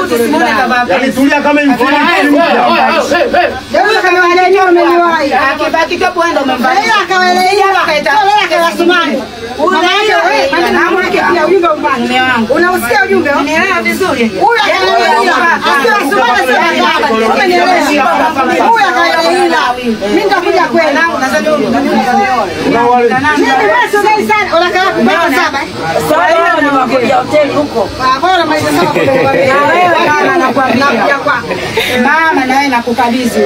tusimone kama yani tulia kama mfano wewe kama unajua umeniwahi akibaki kwa kwenda umembaya akaelea akaita Sumani unaelewa wewe na mwana pia ujumbe mbaya mume wangu unausikia ujumbe unaelewa vizuri huyu akaelea asiwa Sumani sasa umenielewa huyu akaelea mimi nitakuja kweli nadhani huyu mimi sogei sana unakaa kwa saba sasa unakuja hoteli huko bora maisha sana kwa wewe mama nakwambia mama nawe nakukabidhi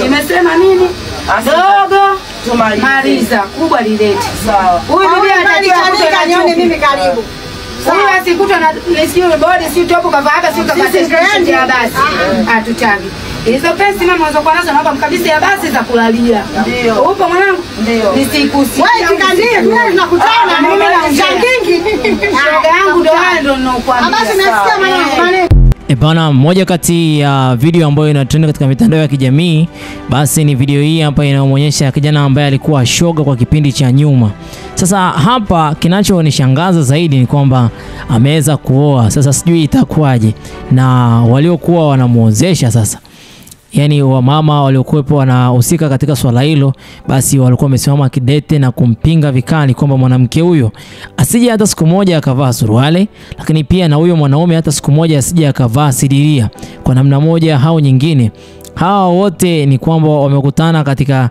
nimesema nini dogo tumaliza kubwa lilete sawa huyu bibi anataka nione mimi karibu sasa sikutwa na sio bodi sio topo kava hata sio kava ya basi hatutaki hizo pesa mama unazokuwa nazo naomba mkabidhi ya basi za kulalia ndio upo mwanangu ndio nisikusi wewe kikandia tunakutana mimi na Shangingi shoga yangu ndo ninakuambia basi nasikia maneno Bana, moja kati ya video ambayo inatrend katika mitandao ya kijamii basi ni video hii hapa inaonyesha kijana ambaye alikuwa shoga kwa kipindi cha nyuma. Sasa hapa kinachonishangaza zaidi ni kwamba ameweza kuoa. Sasa sijui itakuwaje na waliokuwa wanamuozesha sasa. Yani wamama waliokuwepo wanahusika katika swala hilo basi walikuwa wamesimama kidete na kumpinga vikali kwamba mwanamke huyo asije hata siku moja akavaa suruali, lakini pia na huyo mwanaume hata siku moja asije akavaa sidiria kwa namna moja au nyingine. Hawa wote ni kwamba wamekutana katika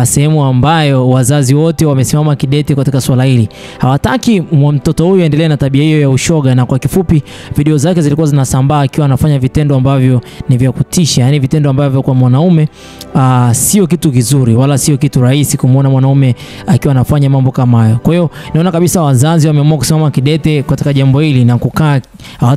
sehemu ambayo wazazi wote wamesimama kidete katika swala hili. Hawataki mtoto huyu aendelee na tabia hiyo ya ushoga, na kwa kifupi video zake zilikuwa zinasambaa akiwa anafanya vitendo ambavyo ni vya kutisha, yani vitendo ambavyo kwa mwanaume sio kitu kizuri wala sio kitu rahisi kumuona mwanaume akiwa anafanya mambo kama hayo. Kwa hiyo naona kabisa wazazi wameamua kusimama kidete katika jambo hili na kukaa,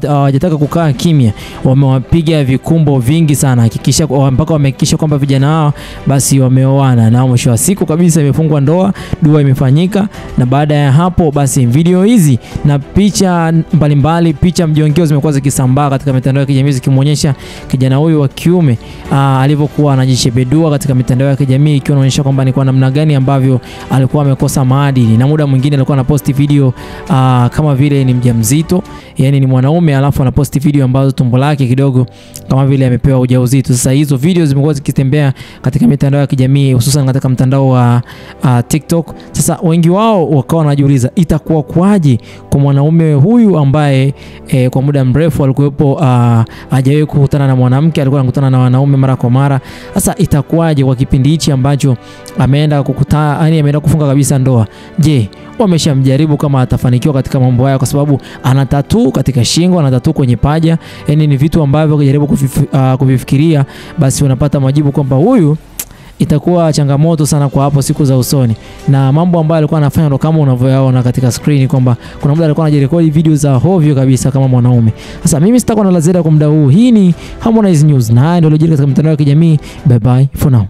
hawajataka kukaa kimya, wamewapiga vikumbo vingi sana hakikisha mpaka wamehakikisha kwamba vijana hao basi wameoana, na mwisho wa siku kabisa imefungwa ndoa, dua imefanyika. Na baada ya hapo basi video hizi na picha mbalimbali, picha mjongeo zimekuwa zikisambaa katika mitandao ya kijamii zikimuonyesha kijana huyu wa kiume alivyokuwa anajishebedua katika mitandao ya kijamii, ikiwa inaonyesha kwamba ni kwa namna gani ambavyo alikuwa amekosa maadili. Na muda mwingine alikuwa anaposti video kama vile ni mjamzito, yani ni mwanaume alafu anaposti video ambazo tumbo lake kidogo kama vile amepewa ujauzito. Sasa hizo video zimekuwa zikitembea katika mitandao ya kijamii hususan katika mtandao wa TikTok. Sasa wengi wao wakawa wanajiuliza itakuwa kwaje kwa mwanaume huyu ambaye kwa muda mrefu alikuwepo hajawahi kukutana na mwanamke, alikuwa anakutana na wanaume mara kwa mara. Sasa itakuwaje kwa kipindi hichi ambacho ameenda kukutana, yani ameenda kufunga kabisa ndoa? Je, wameshamjaribu kama atafanikiwa katika mambo haya? Kwa sababu ana tattoo katika shingo, ana tattoo kwenye paja, yani ni vitu ambavyo ukijaribu kuvifikiria basi unapata majibu kwamba huyu itakuwa changamoto sana kwa hapo siku za usoni. Na mambo ambayo alikuwa anafanya ndo kama unavyoyaona katika screen kwamba kuna muda alikuwa anajirekodi video za hovyo kabisa kama mwanaume. Sasa mimi sitakuwa na la ziada kwa muda huu. Hii ni Harmonize News na ndio lojiri katika mitandao ya kijamii. Bye bye for now.